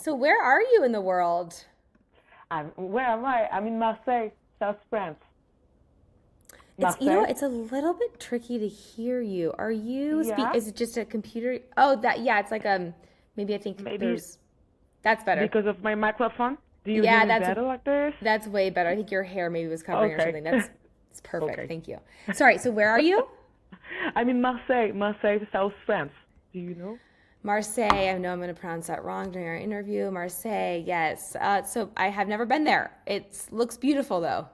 So where are you in the world? Where am I? I'm in Marseille, South France. It's Marseille? a little bit tricky to hear you. Are you Yeah, is it just a computer? Oh, yeah, it's like maybe I think maybe that's better. because of my microphone. Do you hear Yeah, me better like this? that's way better. I think your hair maybe was covering or Okay. something. That's it's perfect. Okay. Thank you. Sorry, so where are you? I'm in Marseille, Marseille, South France. Do you know? Marseille. I know I'm going to pronounce that wrong during our interview. Marseille, yes. So I have never been there. It looks beautiful though.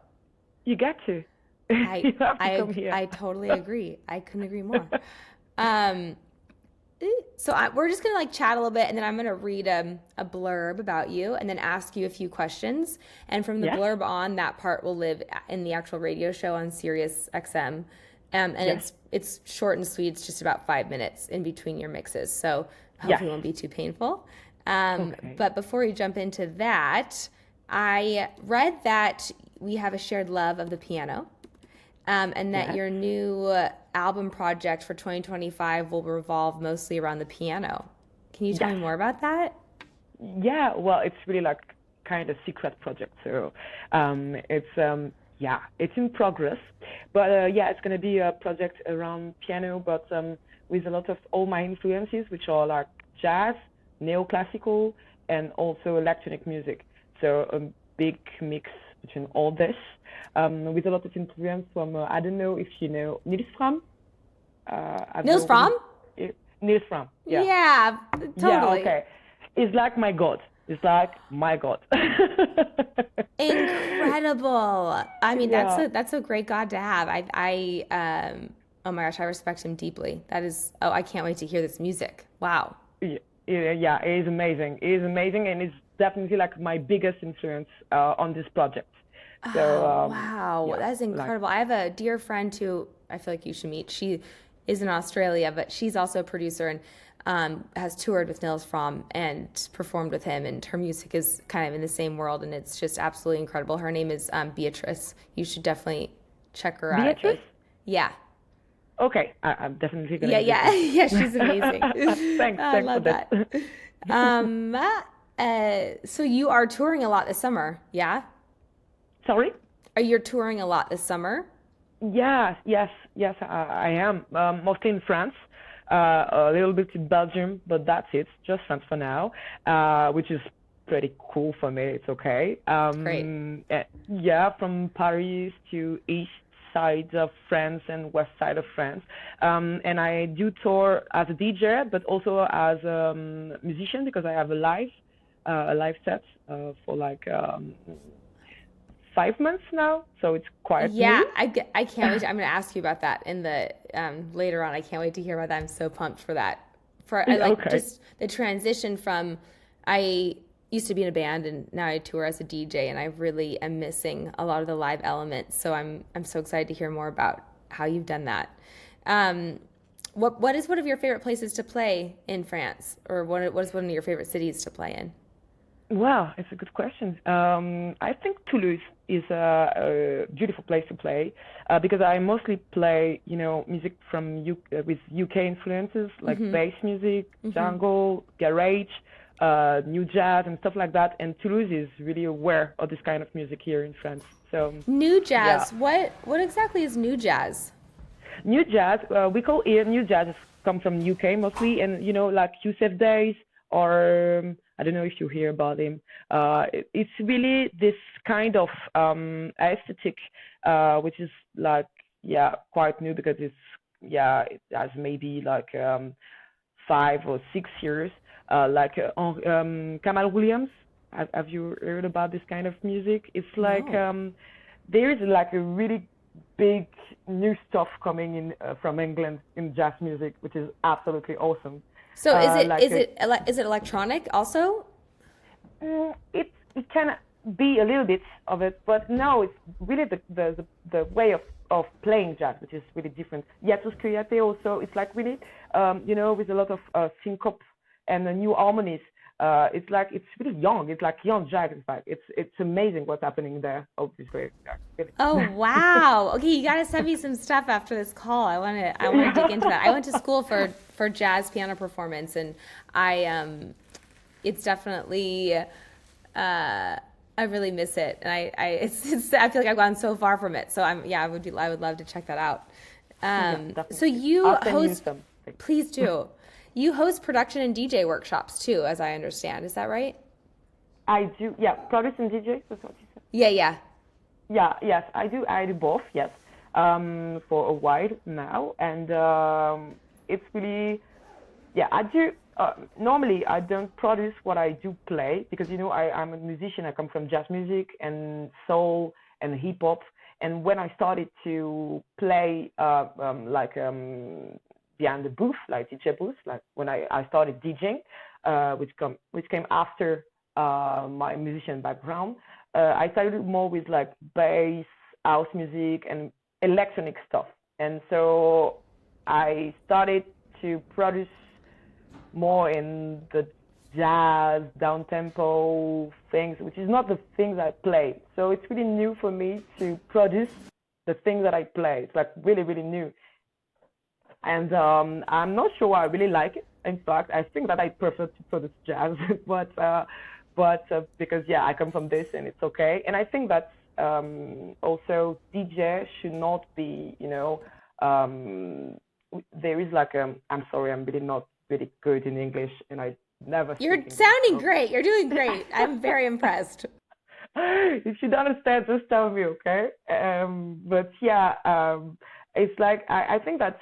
You get to. I You have to I come here. I totally agree. I couldn't agree more. Um, we're just gonna like chat a little bit, and then I'm gonna read a blurb about you, and then ask you a few questions. And from the Yes? blurb on, that part will live in the actual radio show on Sirius XM. And Yes. it's short and sweet. It's just about 5 minutes in between your mixes, so Yes. hopefully it won't be too painful. Okay. But before we jump into that, I read that we have a shared love of the piano, and that Yes. your new album project for 2025 will revolve mostly around the piano. Can you tell Yes. me more about that? Yeah, well, it's really like kind of secret project. So, it's in progress. But yeah, it's gonna be a project around piano, but with a lot of all my influences, which are like jazz, neoclassical, and also electronic music. So a big mix between all this, with a lot of influence from I don't know if you know Nils Fram. Have you Nils already? Fromm? Nils Fram? Yeah. Yeah, Yeah, totally. okay. It's like my God. It's like my God. Incredible. I mean, Yeah, that's a great God to have. Oh my gosh, I respect him deeply. I can't wait to hear this music. Wow. yeah, it is amazing. It is amazing, and it's definitely like my biggest influence on this project. So, Oh, wow. yeah, That's like, incredible. I have a dear friend who I feel like you should meet. She is in Australia, but she's also a producer and has toured with Nils Fromm and performed with him. And her music is kind of in the same world, and it's just absolutely incredible. Her name is Beatrice. You should definitely check her out. I feel Beatrice? like, yeah. Okay, I'm definitely gonna Yeah, give it yeah, a yeah, she's amazing. I Thanks for love this. that. Um, so you are touring a lot this summer, yeah? Sorry? Are you touring a lot this summer? Yes, I am. Mostly in France, a little bit in Belgium, but that's it. Just France for now, which is pretty cool for me. It's okay. Great. Yeah, from Paris to east side of France and west side of France. And I do tour as a DJ, but also as a musician because I have a live set for like 5 months now, so it's quite Yeah, new. I can't wait. I'm going to ask you about that in the later on. I can't wait to hear about that. I'm so pumped for that. For I like Okay. just the transition from I used to be in a band and now I tour as a DJ and I really am missing a lot of the live elements. So I'm so excited to hear more about how you've done that. Um, what is one of your favorite places to play in France, or what is one of your favorite cities to play in? Well, it's a good question. I think Toulouse is a beautiful place to play because I mostly play, music from with UK influences like bass music, jungle, garage, new jazz, and stuff like that. And Toulouse is really aware of this kind of music here in France. So, New yeah, jazz. What exactly is new jazz? new jazz. We call it new jazz. It's come from UK mostly, and like Yusef Days or I don't know if you hear about him. It's really this kind of aesthetic, which is like quite new because it has maybe like 5 or 6 years. Like Kamal Williams. Have you heard about this kind of music? It's like No. there is like a really big new stuff coming in from England in jazz music, which is absolutely awesome. So Like is it electronic also? it can be a little bit of it, but no, it's really the way of playing jazz, which is really different. Yatus Kuyate also, it's like really, with a lot of syncope and new harmonies. It's really young. It's like young jazz. In fact, it's amazing what's happening there. Obviously, yeah, Oh really. wow. Okay, you got to send me some stuff after this call. I want to dig into that. I went to school for jazz piano performance and I it's definitely I really miss it, and it's I feel like I've gone so far from it. So I would love to check that out. Yes, So definitely. you I'll send you host, some things. please do. You host production and DJ workshops too, as I understand. Is that right? I do, yeah, produce and DJ, that's what you said. Yeah, yeah. Yeah, yes, I do. I do both, yes, for a while now, and it's really, yeah, I do. Normally, I don't produce what I do play because I'm a musician. I come from jazz music and soul and hip hop, and when I started to play behind the booth, like DJ booth, like when I started DJing, which came after my musician background. I started more with like bass, house music, and electronic stuff. And so I started to produce more in the jazz, down tempo things, which is not the things I play. So it's really new for me to produce the things that I play. It's like really, really new. And I'm not sure I really like it. In fact, I think that I prefer to produce jazz, but because yeah, I come from this and it's okay. And I think that also DJ should not be, there is like I'm sorry, I'm really not really good in English, and I never You're speak English. sounding So great. You're doing great. I'm very impressed. if you don't understand, just tell me, okay? But yeah, it's like I think that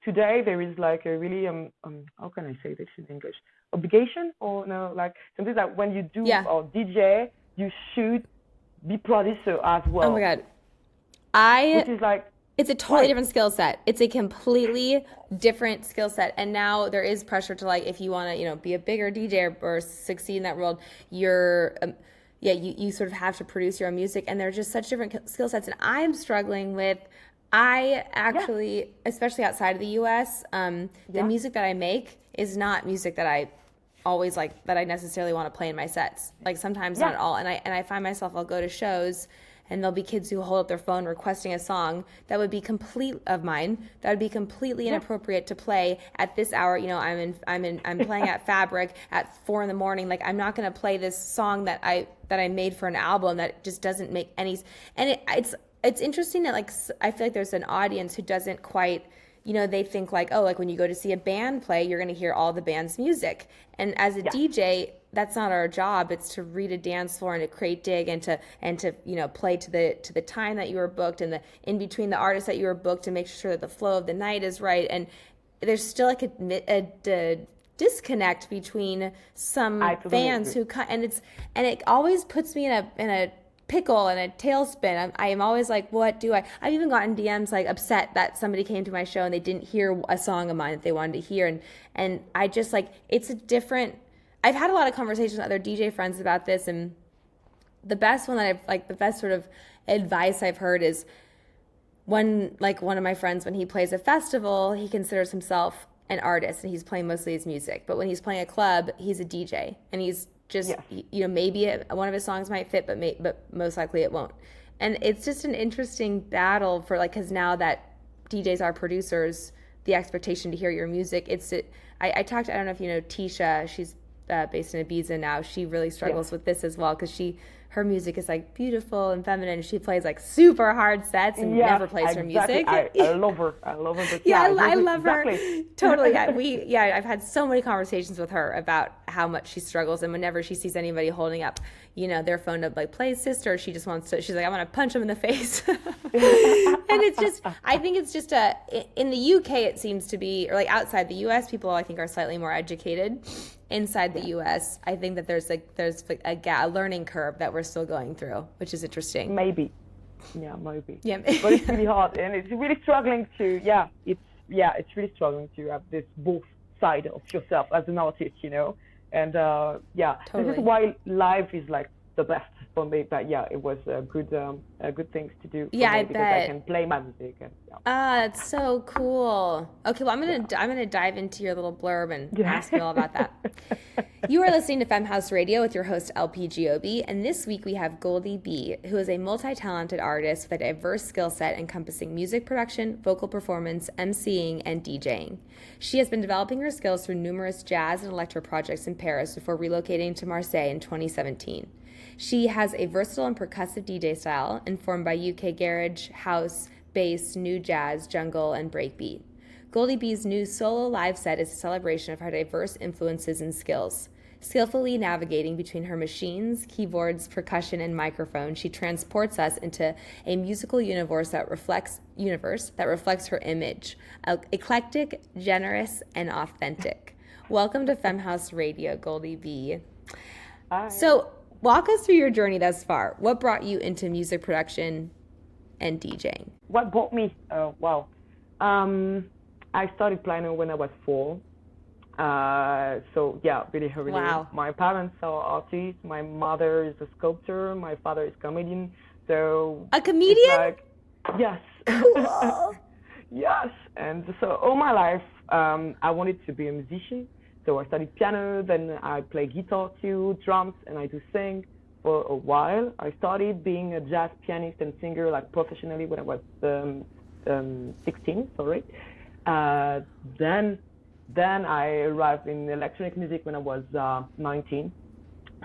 today there is like a really how can I say this in English? Obligation or no, like something that when you do Yeah. or DJ, you should be producer as Oh my well, God. I which is like It's a totally why? different skill set. It's a completely different skill set. And now there is pressure to like, if you want to, be a bigger DJ or succeed in that world, you sort of have to produce your own music. And they're just such different skill sets. And I'm struggling with, I Yeah, actually, especially outside of the US, the yeah, music that I make is not music that I always like that I necessarily want to play in my sets. Like sometimes not yeah, at all. And I find myself I'll go to shows and there'll be kids who hold up their phone requesting a song that would be complete of mine that would be completely yeah. inappropriate to play at this hour. I'm playing at Fabric at 4 in the morning. Like I'm not going to play this song that I made for an album that just doesn't make any. And it's interesting that like I feel like there's an audience who doesn't quite, they think like, oh, like when you go to see a band play, you're going to hear all the band's music. And as a Yes, DJ, that's not our job. It's to read a dance floor and to create dig and to play to the time that you were booked and the in between the artists that you were booked to make sure that the flow of the night is right. And there's still like a disconnect between I some totally fans agree. who and it always puts me in a pickle and a tailspin. I am always like, what do I? I've even gotten DMs like upset that somebody came to my show and they didn't hear a song of mine that they wanted to hear, and I just like it's a different. I've had a lot of conversations with other DJ friends about this, and the best one that I've like the best sort of advice I've heard is when like one of my friends when he plays a festival, he considers himself an artist and he's playing mostly his music, but when he's playing a club, he's a DJ and he's just Yes, maybe one of his songs might fit, but most likely it won't. And it's just an interesting battle for like because now that DJs are producers, the expectation to hear your music. I talked. I don't know if you know Tisha. She's based in Ibiza now. She really yes. struggles with this as well because her music is like beautiful and feminine. She plays like super hard sets and Yes, never plays her exactly. music. I love her. I love her. But Yeah, yeah, I I agree. love her Exactly. totally. I've had so many conversations with her about how much she struggles, and whenever she sees anybody holding up, their phone to like play sister, she just wants to. She's like, I want to punch them in the face, and it's just. I think it's just in the UK, it seems to be, or like outside the US, people I think are slightly more educated. Inside the Yeah, US, I think that there's a learning curve that we're still going through, which is interesting. maybe. Yeah, maybe. Yeah. But it's really hard, and it's really struggling to. It's really struggling to have this both side of yourself as an artist, And yeah, this is Totally. why life is like the best. for me. But yeah, it was a good things to do for Yeah, I me because I bet. can play my music. And, yeah. Ah, it's so cool. Okay, well, Yeah. I'm gonna dive into your little blurb and Yeah. ask you all about that. You are listening to Femme House Radio with your host LP Giobbi, and this week we have Goldie B, who is a multi-talented artist with a diverse skill set encompassing music production, vocal performance, emceeing, and DJing. She has been developing her skills through numerous jazz and electro projects in Paris before relocating to Marseille in 2017. She has a versatile and percussive DJ style informed by UK garage, house, bass, new jazz, jungle, and breakbeat. Goldie B's new solo live set is a celebration of her diverse influences and skills. Skillfully navigating between her machines, keyboards, percussion, and microphone, she transports us into a musical universe that reflects her image, eclectic, generous, and authentic. Welcome to Femme House Radio, Goldie B. Hi. So, walk us through your journey thus far. What brought you into music production and DJing? What brought me? Wow. I started piano when I was 4. So yeah, really early. Wow. My parents are artists. My mother is a sculptor. My father is comedian. So a comedian? It's like, yes. Cool. Yes. And so all my life, I wanted to be a musician. So I studied piano. Then I play guitar too, drums, and I do sing for a while. I started being a jazz pianist and singer like professionally when I was 16. Sorry. Then I arrived in electronic music when I was 19,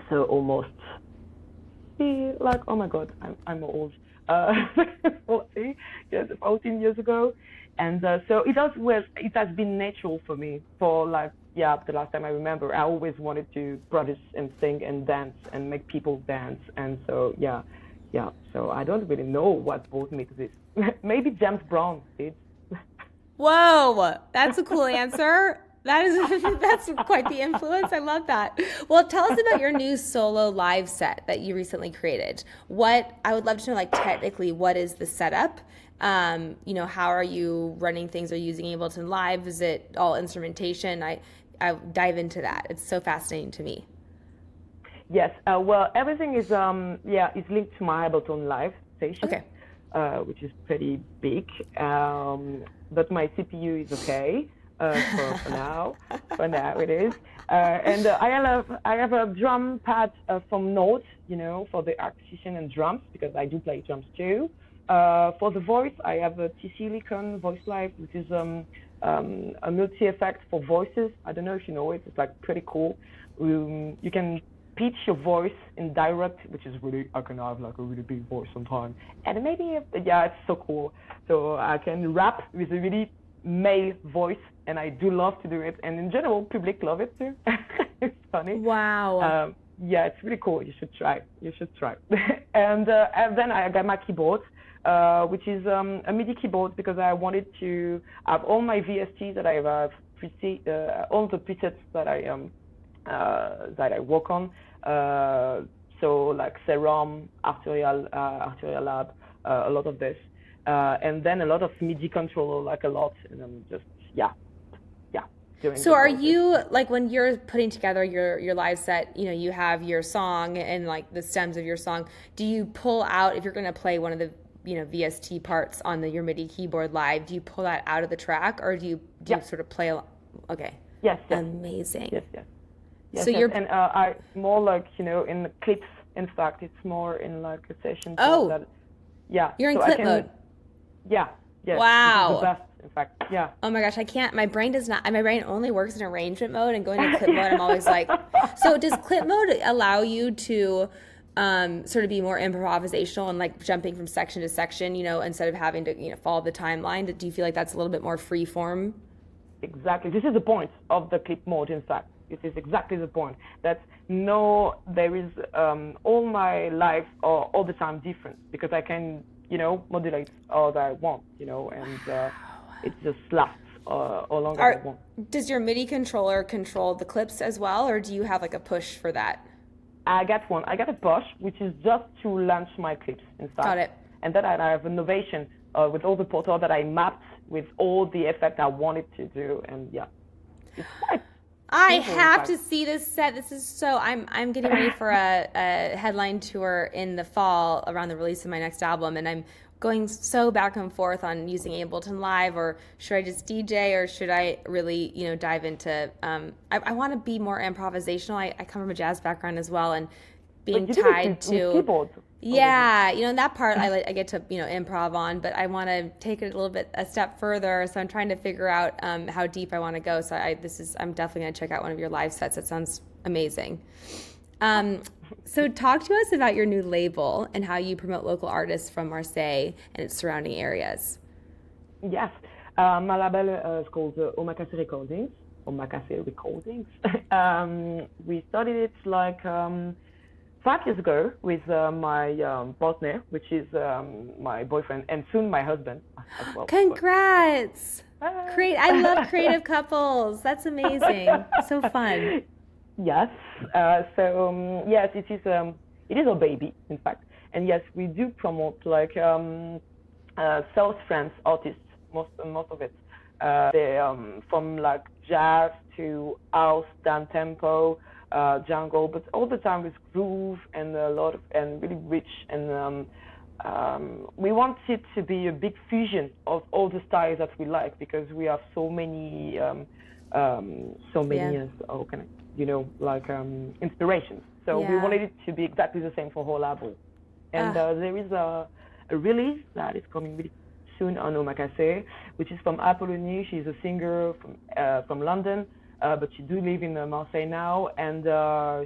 so almost like, oh my God, I'm old, 40, yes, 14 years ago, and so it has been natural for me for like, yeah, the last time I remember, I always wanted to produce and sing and dance and make people dance, and so yeah, so I don't really know what brought me to this. Maybe James Brown did. Whoa, that's a cool answer. That's quite the influence. I love that. Well, tell us about your new solo live set that you recently created. I would love to know, like, technically, what is the setup? How are you running things? Are you using Ableton Live? Is it all instrumentation? I dive into that. It's so fascinating to me. Yes. Well, everything is linked to my Ableton Live station. Okay. Which is pretty big, but my CPU is okay for now. For now it is, and I have a drum pad from Note, for the acquisition and drums because I do play drums too. For the voice, I have a TC Helicon Voice Live, which is a multi-effect for voices. I don't know if you know it. It's like pretty cool. You can pitch your voice in direct, which is really, I can have like a really big voice sometimes. And maybe, it's so cool. So I can rap with a really male voice, and I do love to do it. And in general, public love it too. It's funny. Wow. Yeah, it's really cool. You should try. And then I got my keyboard, which is a MIDI keyboard because I wanted to have all my VSTs that I have, all the presets that I work on. So like Serum, Arterial Lab, a lot of this, and then a lot of MIDI controller, like a lot, and I'm just doing. So are you, like, when you're putting together your live set, you have your song and like the stems of your song, do you pull out, if you're going to play one of the VST parts on your MIDI keyboard live, do you pull that out of the track, or do you sort of play? Okay. Yes. Amazing. Yes, so you're, and I more like, in the clips. In fact, it's more in like a session. Oh, you're in clip mode. Yeah. Yes. Wow. The best, in fact. Yeah. Oh my gosh, I can't. My brain only works in arrangement mode, and going to clip mode, I'm always like. So does clip mode allow you to sort of be more improvisational and like jumping from section to section, instead of having to follow the timeline? Do you feel like that's a little bit more free form? Exactly. This is the point of the clip mode. In fact. It is exactly the point. There is all my lives are all the time different because I can, modulate all that I want, and it just lasts all long as I want. Does your MIDI controller control the clips as well, or do you have like a push for that? I got one. I got a push, which is just to launch my clips, in fact. Got it. And then I have innovation with all the portal that I mapped with all the effect I wanted to do, and yeah, it's nice. I Beautiful, in have fact. to see this set. This is so. I'm getting ready for a headline tour in the fall around the release of my next album, and I'm going so back and forth on using Ableton Live or should I just DJ or should I really dive into. I want to be more improvisational. I come from a jazz background as well, and being But you did it tied with to keyboards already. yeah, that part I get to improv on, but I want to take it a little bit a step further. So I'm trying to figure out how deep I want to go. So I'm definitely gonna check out one of your live sets. It sounds amazing. Um, so talk to us about your new label and how you promote local artists from Marseille and its surrounding areas. Yes. My label is called Omakase Recordings. Omakase Recordings. We started it like 5 years ago with my partner, which is my boyfriend and soon my husband as well. But Congrats! Great. I love uh, creative couples. That's amazing. So fun. yes. Yes, it is a baby, in fact. And yes, we do promote like South France artists, most of it. They from like jazz to house, down tempo, jungle, but all the time with groove and a lot of and really rich and we want it to be a big fusion of all the styles that we like because we have so Yeah. many how can I, like inspirations. So we Yeah. wanted it to be exactly the same for whole album. And Uh, there is a release that is coming really soon on Omakase, which is from Apollonie. She's a singer from London, but she do live in Marseille now, and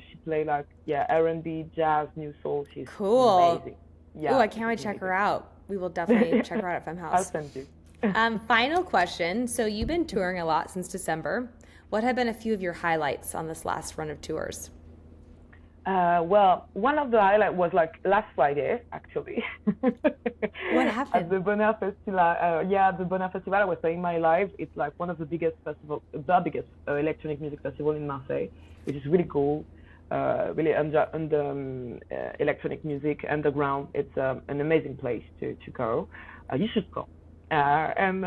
she play like R&B, jazz, new soul. She's cool. amazing. Ooh, Yeah, I can't she's wait to check her amazing. out. We will definitely check her out at Femme I'll House. send you. Final question. So you've been touring a lot since December. What have been a few of your highlights on this last run of tours? Well, one of the highlights was like last Friday, actually, What at happened? the Bonheur Festival. The Bonheur Festival. I was playing my live. It's like one of the biggest the biggest electronic music festival in Marseille, which is really cool. Really under electronic music underground. It's an amazing place to go. You should go. And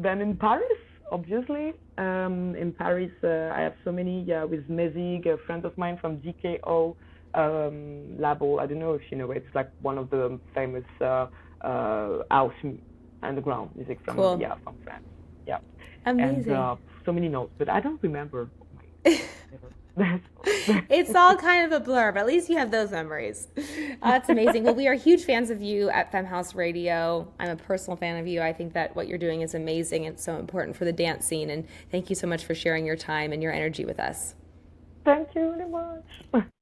then in Paris, obviously, in Paris, I have so many, with Mezig, a friend of mine from DKO label. I don't know if you know it. It's like one of the famous house underground music Cool. from France. Yeah, and Amazing. so many notes, but I don't remember. Oh my, It's all kind of a blur, but at least you have those memories. That's amazing. Well, we are huge fans of you at Femme House Radio. I'm a personal fan of you. I think that what you're doing is amazing. It's so important for the dance scene. And thank you so much for sharing your time and your energy with us. Thank you very much.